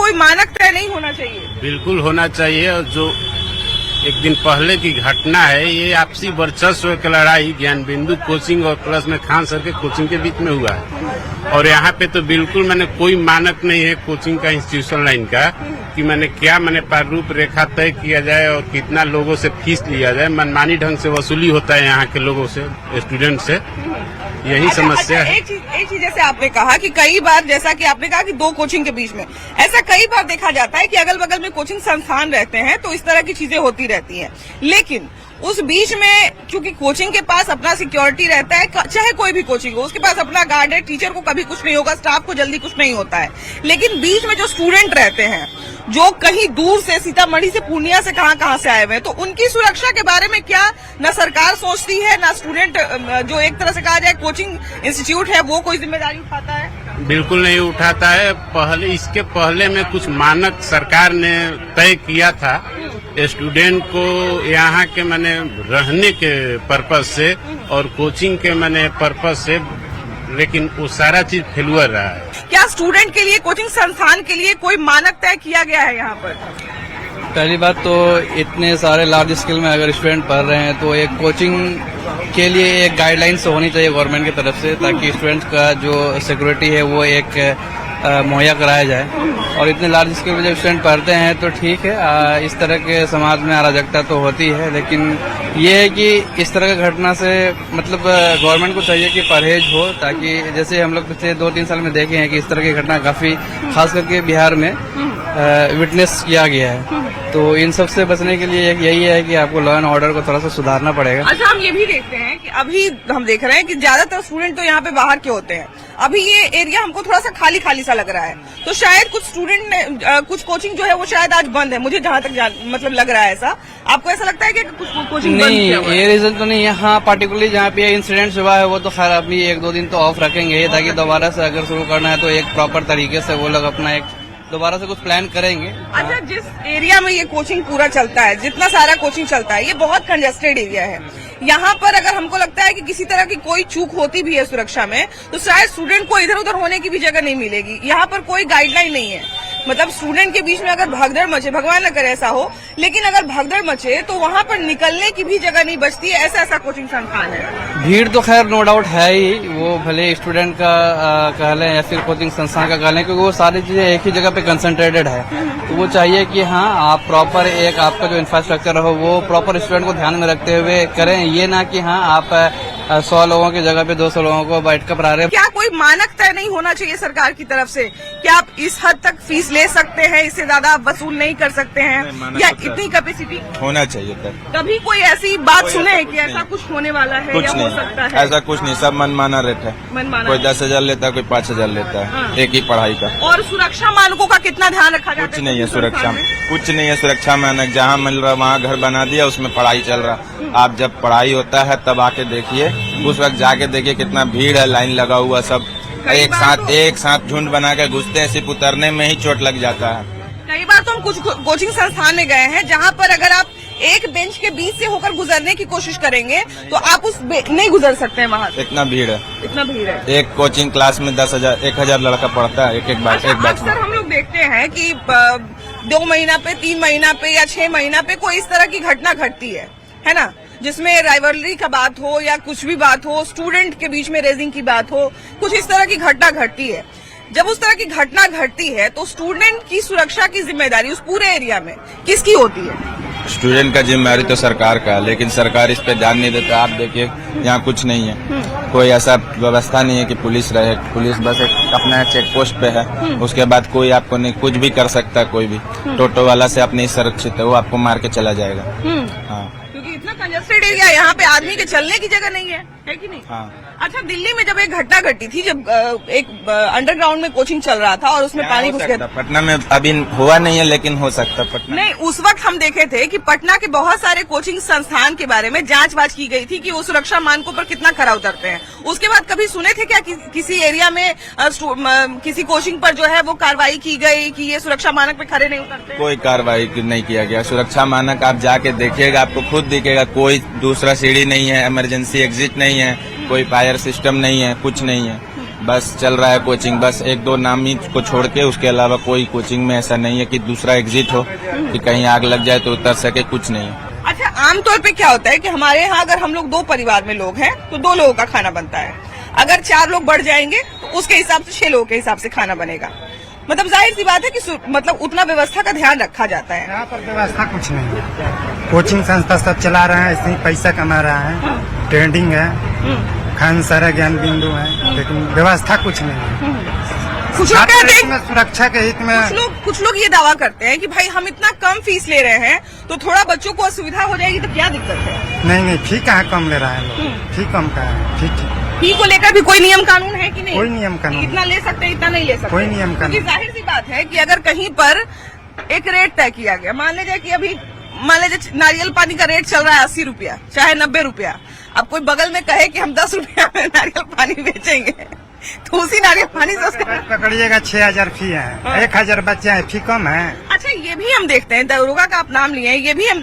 कोई मानक तय नहीं होना चाहिए? बिल्कुल होना चाहिए। और जो एक दिन पहले की घटना है, ये आपसी वर्चस्व की लड़ाई ज्ञान बिंदु कोचिंग और प्लस में खान सर के कोचिंग के बीच में हुआ है। और यहाँ पे तो बिल्कुल मैंने कोई मानक नहीं है कोचिंग का, इंस्टीट्यूशन लाइन का, कि मैंने क्या प्रारूप रेखा तय किया जाए और कितना लोगों से फीस लिया जाए। मनमानी ढंग से वसूली होता है यहाँ के लोगों से, स्टूडेंट से। यही समस्या है। एक चीज जैसे आपने कहा कि कई बार, जैसा कि आपने कहा कि दो कोचिंग के बीच में ऐसा कई बार देखा जाता है कि अगल बगल में कोचिंग संस्थान रहते हैं तो इस तरह की चीजें होती रहती हैं। लेकिन उस बीच में चूंकि कोचिंग के पास अपना सिक्योरिटी रहता है, चाहे कोई भी कोचिंग हो, उसके पास अपना गार्ड है, टीचर को कभी कुछ नहीं होगा, स्टाफ को जल्दी कुछ नहीं होता है। लेकिन बीच में जो स्टूडेंट रहते हैं, जो कहीं दूर से, सीतामढ़ी से, पूर्णिया से, कहां से आए हुए हैं, तो उनकी सुरक्षा के बारे में क्या न सरकार सोचती है, न स्टूडेंट, जो एक तरह से कहा जाए कोचिंग इंस्टीट्यूट है, वो कोई जिम्मेदारी उठाता है? बिल्कुल नहीं उठाता है। इसके पहले में कुछ मानक सरकार ने तय किया था स्टूडेंट को यहाँ के रहने के पर्पज से और कोचिंग के पर्पज से, लेकिन वो सारा चीज फेलुअर रहा है। क्या स्टूडेंट के लिए, कोचिंग संस्थान के लिए कोई मानक तय किया गया है यहाँ पर? पहली बात तो इतने सारे लार्ज स्केल में अगर स्टूडेंट पढ़ रहे हैं तो एक कोचिंग के लिए एक गाइडलाइंस होनी चाहिए गवर्नमेंट की तरफ से, ताकि स्टूडेंट्स का जो सिक्योरिटी है वो एक मुहैया कराया जाए। और इतने लार्ज स्केल में जब स्टूडेंट पढ़ते हैं तो ठीक है, इस तरह के समाज में अराजकता तो होती है, लेकिन ये है कि इस तरह की घटना से गवर्नमेंट को चाहिए कि परहेज हो, ताकि जैसे हम लोग पिछले 2-3 साल में देखे हैं कि इस तरह की घटना काफी, खास करके बिहार में विटनेस किया गया है। तो इन सब से बचने के लिए यही है कि आपको लॉ एंड ऑर्डर को थोड़ा सा सुधारना पड़ेगा। अच्छा, हम ये भी देखते हैं कि अभी हम देख रहे हैं कि ज्यादातर स्टूडेंट तो यहाँ पे बाहर के होते हैं। अभी ये एरिया हमको थोड़ा सा खाली खाली सा लग रहा है, तो शायद कुछ स्टूडेंट ने, कुछ कोचिंग जो है वो शायद आज बंद है, मुझे जहाँ तक लग रहा है। ऐसा आपको ऐसा लगता है कि कुछ कोचिंग नहीं, ये रीजन तो नहीं है। हाँ, पार्टिकुलरली जहाँ पे इंसिडेंट हुआ है वो तो खैर अभी 1-2 दिन तो ऑफ रखेंगे, ताकि दोबारा से अगर शुरू करना है तो एक प्रॉपर तरीके से वो लोग अपना एक दोबारा से कुछ प्लान करेंगे। अच्छा, जिस एरिया में ये कोचिंग पूरा चलता है, जितना सारा कोचिंग चलता है, ये बहुत कंजेस्टेड एरिया है। यहाँ पर अगर हमको लगता है कि किसी तरह की कोई चूक होती भी है सुरक्षा में, तो शायद स्टूडेंट को इधर उधर होने की भी जगह नहीं मिलेगी। यहाँ पर कोई गाइडलाइन नहीं है, मतलब स्टूडेंट के बीच में अगर भगदड़ मचे, भगवान न करे ऐसा हो, लेकिन अगर भगदड़ मचे तो वहाँ पर निकलने की भी जगह नहीं बचती है। ऐसा कोचिंग संस्थान है। भीड़ तो खैर नो डाउट है ही, वो भले स्टूडेंट का कह लें या फिर कोचिंग संस्थान का कह लें, क्योंकि वो सारी चीजें एक ही जगह पे कंसंट्रेटेड है। तो वो चाहिए कि हाँ, आप प्रॉपर एक आपका जो इंफ्रास्ट्रक्चर हो वो प्रॉपर स्टूडेंट को ध्यान में रखते हुए करें। ये ना कि हाँ, आप 100 लोगों की जगह पे 200 लोगों को बैठ कर पढ़ा रहे हैं। क्या कोई मानक तय नहीं होना चाहिए सरकार की तरफ से? क्या आप इस हद तक फीस ले सकते हैं, इससे ज्यादा आप वसूल नहीं कर सकते हैं, या इतनी कैपेसिटी होना चाहिए? कभी कोई ऐसी बात सुने है कि ऐसा कुछ होने वाला है कुछ या नहीं, हो सकता है? ऐसा कुछ नहीं, सब मनमाना रेट है। कोई 10,000 लेता है, कोई 5,000 लेता है। हाँ। एक ही पढ़ाई का। और सुरक्षा मानकों का कितना ध्यान रखा जाता है? कुछ नहीं है सुरक्षा में, कुछ नहीं है सुरक्षा मानक। जहाँ मिल रहा वहाँ घर बना दिया, उसमें पढ़ाई चल रहा। आप जब पढ़ाई होता है तब आके देखिए, उस वक्त जाके देखिए कितना भीड़ है, लाइन लगा हुआ, सब एक साथ झुंड बना के घुसते हैं, सिर्फ उतरने में ही चोट लग जाता है। कई बार तो हम कुछ कोचिंग संस्थान में गए हैं जहाँ पर अगर आप एक बेंच के बीच से होकर गुजरने की कोशिश करेंगे तो आप नहीं गुजर सकते हैं वहाँ से। इतना भीड़ है, इतना भीड़ है। एक कोचिंग क्लास में 10,000 लड़का पढ़ता है एक बैच में। अक्सर हम लोग देखते हैं कि 2 महीना पे, 3 महीना पे या 6 महीना पे कोई इस तरह की घटना घटती है ना, जिसमें राइवलरी का बात हो या कुछ भी बात हो, स्टूडेंट के बीच में रेजिंग की बात हो, कुछ इस तरह की घटना घटती है। जब उस तरह की घटना घटती है तो स्टूडेंट की सुरक्षा की जिम्मेदारी उस पूरे एरिया में किसकी होती है? स्टूडेंट का जिम्मेदारी तो सरकार का है, लेकिन सरकार इस पे ध्यान नहीं देता। आप देखिए यहाँ कुछ नहीं है, कोई ऐसा व्यवस्था नहीं है कि पुलिस रहे। पुलिस बस एक अपना चेक पोस्ट पे है, उसके बाद कोई आपको नहीं कुछ भी कर सकता। कोई भी टोटो वाला से आप नहीं सुरक्षित है, वो आपको मार के चला जाएगा। हाँ, क्योंकि इतना कंजेस्टेड एरिया, यहाँ पे आदमी के चलने की जगह नहीं है कि नहीं? हाँ। अच्छा, दिल्ली में जब एक घटना घटी थी, जब एक अंडरग्राउंड में कोचिंग चल रहा था और उसमें पानी घुस गया। पटना में अभी हुआ नहीं है, लेकिन हो सकता पटना नहीं। उस वक्त हम देखे थे कि पटना के बहुत सारे कोचिंग संस्थान के बारे में जांच की गई थी कि वो सुरक्षा मानकों पर कितना खरा उतरते हैं। उसके बाद कभी सुने थे क्या किसी एरिया में किसी कोचिंग पर जो है वो कार्रवाई की गई कि ये सुरक्षा मानक पे खरे नहीं उतरते? कोई कार्रवाई नहीं किया गया। सुरक्षा मानक आप जाके देखिएगा, आपको खुद दिखेगा। कोई दूसरा सीढ़ी नहीं है, इमरजेंसी एग्जिट नहीं है, कोई फायर सिस्टम नहीं है, कुछ नहीं है। बस चल रहा है कोचिंग, बस एक दो नाम ही को छोड़ के उसके अलावा कोई कोचिंग में ऐसा नहीं है कि दूसरा एग्जिट हो कि कहीं आग लग जाए तो उतर सके, कुछ नहीं है। अच्छा, आमतौर पे क्या होता है कि हमारे यहाँ अगर हम लोग 2 परिवार में लोग हैं तो 2 लोगों का खाना बनता है। अगर 4 लोग बढ़ जाएंगे तो उसके हिसाब से 6 लोगों के हिसाब से खाना बनेगा। मतलब जाहिर सी बात है कि मतलब उतना व्यवस्था का ध्यान रखा जाता है। यहाँ पर व्यवस्था कुछ नहीं है। कोचिंग संस्था सब चला रहा है, ऐसे ही पैसा कमा रहा है, ट्रेंडिंग है, खान सारा ज्ञान बिंदु है, लेकिन व्यवस्था कुछ नहीं है। कुछ लोग कहते हैं, में सुरक्षा के हित में कुछ लोग ये दावा करते हैं कि भाई हम इतना कम फीस ले रहे हैं तो थोड़ा बच्चों को असुविधा हो जाएगी तो क्या दिक्कत है? नहीं, फी कहाँ कम ले रहा है लोग, फी कम का है, ठीक। फी को लेकर भी कोई नियम कानून है कि नहीं? कोई नियम कानून, इतना ले सकते हैं, इतना नहीं ले सकते, कोई नियम कानून। क्योंकि जाहिर सी बात है कि अगर कहीं पर एक रेट तय किया गया, मान लीजिए कि अभी मान लीजिए नारियल पानी का रेट चल रहा है 80 रुपया, चाहे 90 रुपया। अब कोई बगल में कहे कि हम 10 रुपया में नारियल पानी बेचेंगे तो उसी नारियल पानी से उसका पकड़िएगा 6000 फी है, 1000 बच्चे हैं, फी कम है। अच्छा, ये भी हम देखते हैं, दरोगा का आप नाम लिए हैं, ये भी हम